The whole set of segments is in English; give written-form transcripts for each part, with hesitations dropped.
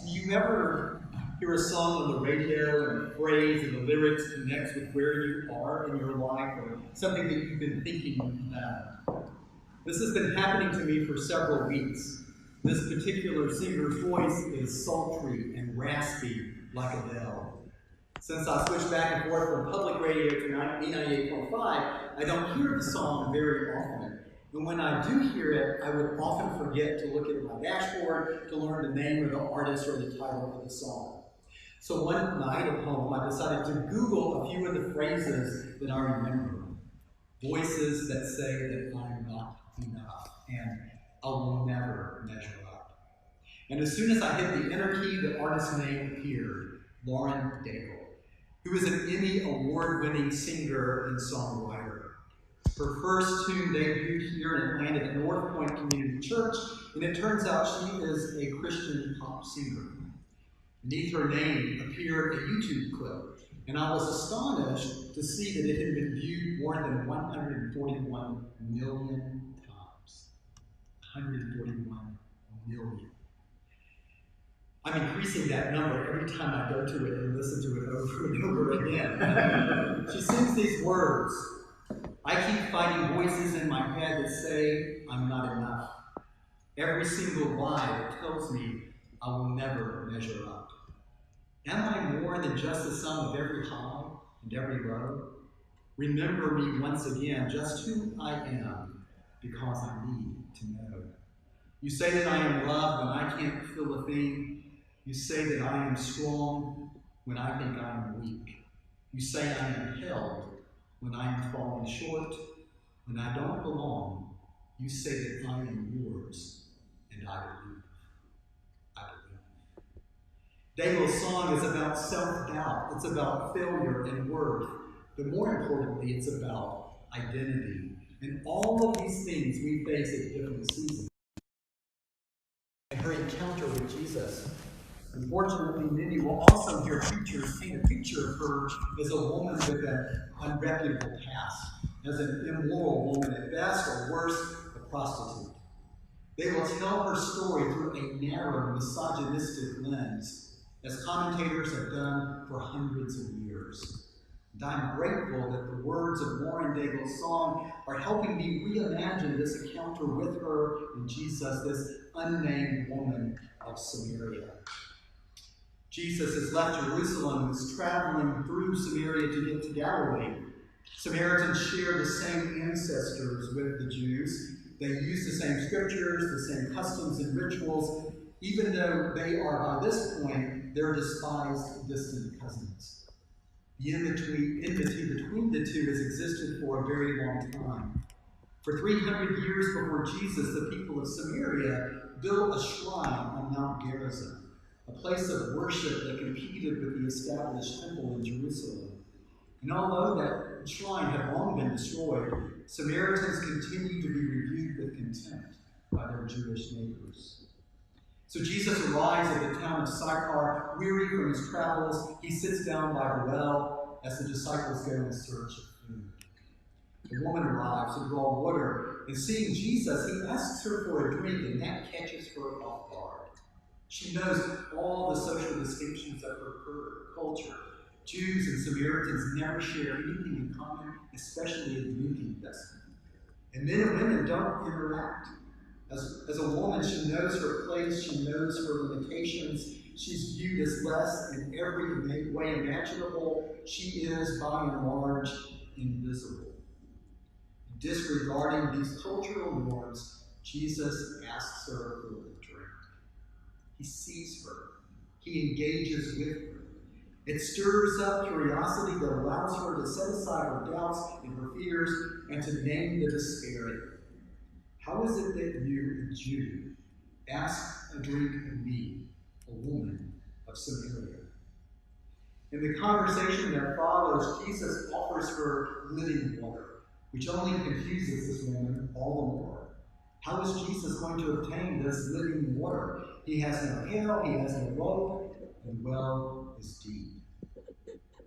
Do you ever hear a song on the radio and a phrase and the lyrics connects with where you are in your life or something that you've been thinking about? This has been happening to me for several weeks. This particular singer's voice is sultry and raspy like a bell. Since I switched back and forth from public radio to B98.5, I don't hear the song very often. And when I do hear it, I would often forget to look at my dashboard to learn the name of the artist or the title of the song. So one night at home, I decided to Google a few of the phrases that I remember. Voices that say that I'm not enough and I will never measure up. And as soon as I hit the enter key, the artist's name appeared, Lauren Daigle, who is an Emmy award-winning singer and songwriter. Her first tune debuted here in Atlanta at North Point Community Church, and it turns out she is a Christian pop singer. Beneath her name appeared a YouTube clip, and I was astonished to see that it had been viewed more than 141 million times. 141 million. I'm increasing that number every time I go to it and listen to it over and over again. She sings these words. I keep fighting voices in my head that say I'm not enough. Every single lie that tells me I will never measure up. Am I more than just the sum of every high and every low? Remember me once again, just who I am, because I need to know. You say that I am loved when I can't feel a thing. You say that I am strong when I think I am weak. You say I am held when I am falling short. When I don't belong, you say that I am yours, and I believe. I believe. Daigle's song is about self-doubt. It's about failure and worth. But more importantly, it's about identity. And all of these things we face at different seasons. And her encounter with Jesus. Unfortunately, many will also hear preachers paint a picture of her as a woman with an unreputable past, as an immoral woman at best, or worse, a prostitute. They will tell her story through a narrow, misogynistic lens, as commentators have done for hundreds of years. And I'm grateful that the words of Lauren Daigle's song are helping me reimagine this encounter with her and Jesus, this unnamed woman of Samaria. Jesus has left Jerusalem and is traveling through Samaria to get to Galilee. Samaritans share the same ancestors with the Jews. They use the same scriptures, the same customs and rituals, even though they are, by this point, their despised, distant cousins. The enmity between the two has existed for a very long time. For 300 years before Jesus, the people of Samaria built a shrine on Mount Gerizim, a place of worship that competed with the established temple in Jerusalem. And although that shrine had long been destroyed, Samaritans continued to be reviewed with contempt by their Jewish neighbors. So Jesus arrives at the town of Sychar, weary from his travels. He sits down by the well as the disciples go in search of food. The woman arrives to draw water, and seeing Jesus, he asks her for a drink, and that catches her off guard. She knows all the social distinctions of her culture. Jews and Samaritans never share anything in common, especially a drinking vessel. And men and women don't interact. As a woman, she knows her place, she knows her limitations. She's viewed as less in every way imaginable. She is, by and large, invisible. Disregarding these cultural norms, Jesus asks her for a drink. He sees her. He engages with her. It stirs up curiosity that allows her to set aside her doubts and her fears and to name the despair. How is it that you, a Jew, ask a drink of me, a woman of Samaria? In the conversation that follows, Jesus offers her living water, which only confuses this woman all the more. How is Jesus going to obtain this living water? He has no pail, he has no rope, the well is deep.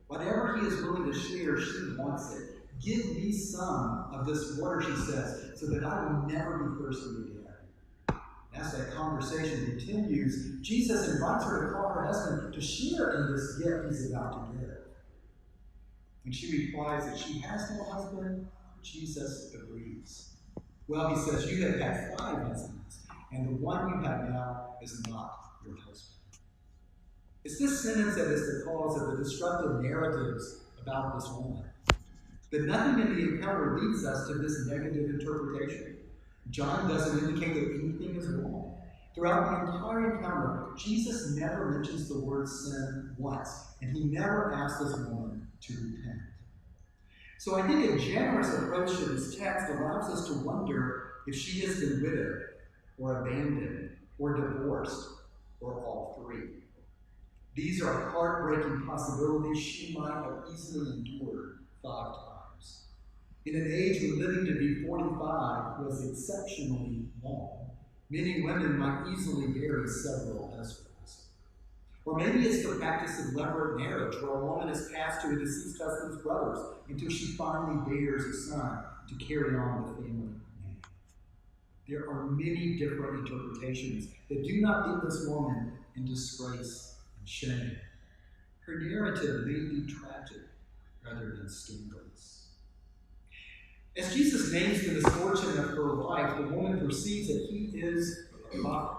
Whatever he is willing to share, she wants it. Give me some of this water, she says, so that I will never be thirsty again. as that conversation continues, Jesus invites her to call her husband to share in this gift he's about to give. When she replies that she has no husband, Jesus agrees. Well, he says, you have had 5 husbands, and the one you have now is not your husband. It's this sentence that is the cause of the destructive narratives about this woman. But nothing in the encounter leads us to this negative interpretation. John doesn't indicate that anything is wrong. Throughout the entire encounter, Jesus never mentions the word sin once, and he never asks this woman to repent. So I think a generous approach to this text allows us to wonder if she has been widowed, or abandoned, or divorced, or all 3. These are heartbreaking possibilities she might have easily endured 5 times. In an age when living to be 45 was exceptionally long, many women might easily marry several husbands. Or maybe it's the practice of levirate marriage, where a woman is passed to a deceased husband's brothers until she finally bears a son to carry on the family name. There are many different interpretations that do not leave this woman in disgrace and shame. Her narrative may be tragic rather than scandalous. As Jesus names the misfortune of her life, the woman perceives that he is a prophet.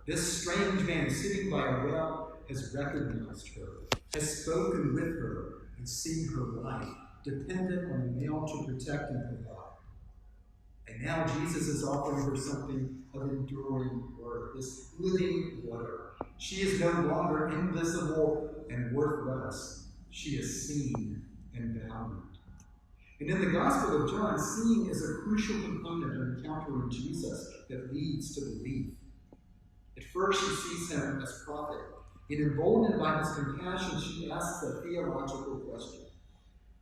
This strange man sitting by a well has recognized her, has spoken with her, and seen her life dependent on a male to protect and provide. And now Jesus is offering her something of enduring worth, this living water. She is no longer invisible and worthless. She is seen and valued. And in the Gospel of John, seeing is a crucial component of encountering Jesus that leads to belief. At first, she sees him as prophet, and emboldened by his compassion, she asks a theological question.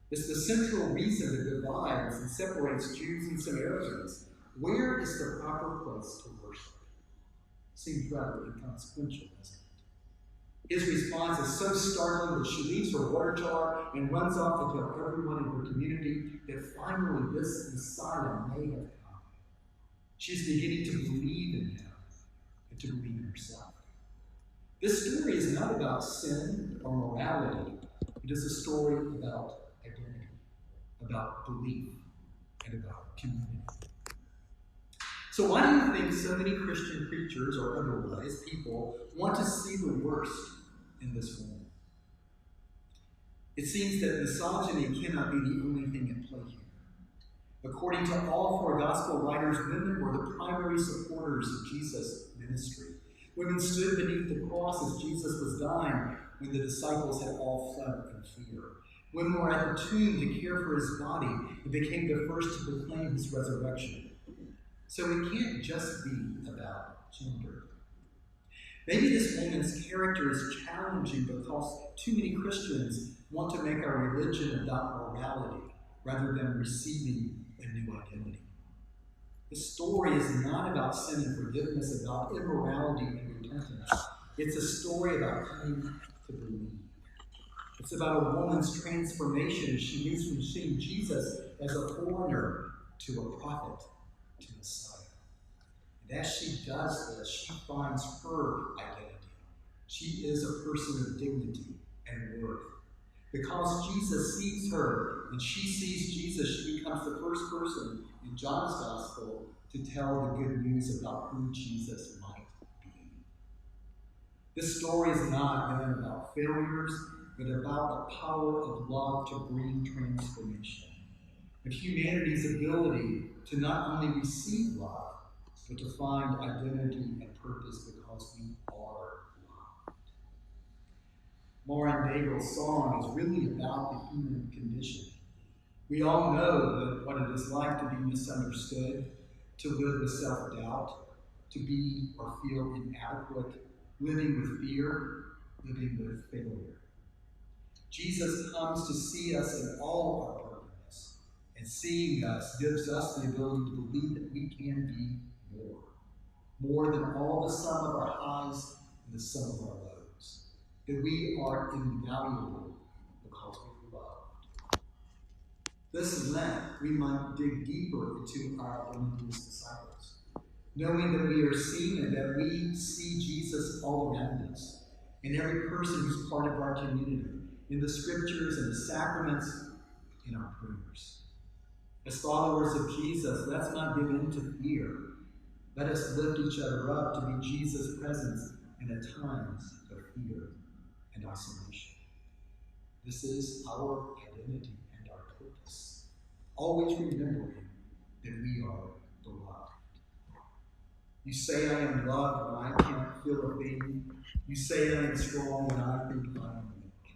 It's the central reason that divides and separates Jews and Samaritans. Where is the proper place to worship? Seems rather inconsequential, doesn't it? His response is so startling that she leaves her water jar and runs off to tell everyone in her community that finally this Messiah may have come. She's beginning to believe in him and to believe in herself. This story is not about sin or morality. It is a story about identity, about belief, and about community. So why do you think so many Christian preachers or otherwise people want to see the worst in this woman? It seems that misogyny cannot be the only thing at play here. According to all 4 gospel writers, women were the primary supporters of Jesus' ministry. Women stood beneath the cross as Jesus was dying when the disciples had all fled in fear. Women were at the tomb to care for his body and became the first to proclaim his resurrection. So it can't just be about gender. Maybe this woman's character is challenging because too many Christians want to make our religion about morality rather than receiving a new identity. The story is not about sin and forgiveness, about immorality and repentance. It's a story about coming to believe. It's about a woman's transformation as she moves from seeing Jesus as a foreigner to a prophet, to Messiah. And as she does this, she finds her identity. She is a person of dignity and worth. Because Jesus sees her and she sees Jesus, she becomes the first person in John's Gospel to tell the good news about who Jesus might be. This story is not then about failures, but about the power of love to bring transformation. Of humanity's ability to not only receive love, but to find identity and purpose because we are loved. Lauren Daigle's song is really about the human condition. We all know what it is like to be misunderstood, to live with self-doubt, to be or feel inadequate, living with fear, living with failure. Jesus comes to see us in all our brokenness, and seeing us gives us the ability to believe that we can be more than all the sum of our highs and the sum of our lows, that we are invaluable because we are loved. This Lent, we might dig deeper into our identity as disciples. knowing that we are seen and that we see Jesus all around us, in every person who's part of our community, in the scriptures and the sacraments, in our prayers. As followers of Jesus, let's not give in to fear. Let us lift each other up to be Jesus' presence in the times of fear and isolation. This is our identity and our purpose, always remembering that we are beloved. You say I am loved when I can't feel a thing. You say I am strong when I think I am weak.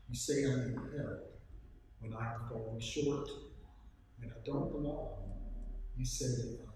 You say I am held when I am falling short. When I don't belong, you say that I